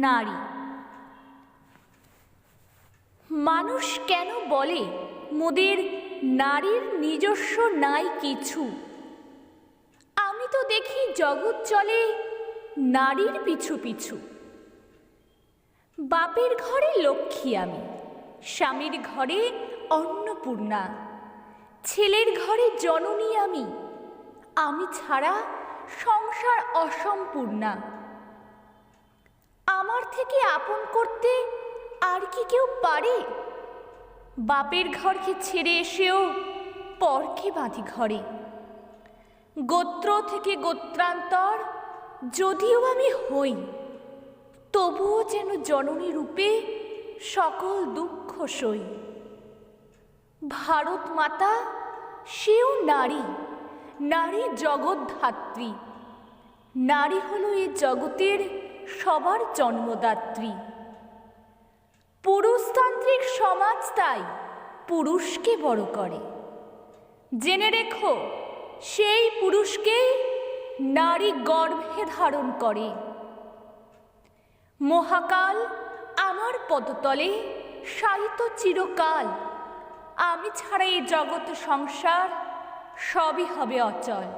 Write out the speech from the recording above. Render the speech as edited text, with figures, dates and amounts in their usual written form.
নারী। মানুষ কেন বলে মোদের নারীর নিজস্ব নাই কিছু? আমি তো দেখি জগৎ চলে নারীর পিছু পিছু। বাপের ঘরে লক্ষ্মী আমি, স্বামীর ঘরে অন্নপূর্ণা, ছেলের ঘরে জননী আমি, আমি ছাড়া সংসার অসম্পূর্ণা। আমার থেকে আপন করতে আর কি কেউ পারে? বাপের ঘরকে ছেড়ে এসেও পরকে বাঁধি ঘরে। গোত্র থেকে গোত্রান্তর যদিও আমি হই, তবুও যেন জননী রূপে সকল দুঃখ সই। ভারত মাতা সেও নারী, নারী জগদ্ধাত্রী। নারী হলো এ জগতের সবার জন্মদাত্রী। পুরুষতান্ত্রিক সমাজ তাই পুরুষকে বড় করে। জেনে রেখো, সেই পুরুষকেই নারী গর্ভে ধারণ করে। মহাকাল আমার পদতলে শায়িত চিরকাল। আমি ছাড়া এই জগৎ সংসার সবই হবে অচল।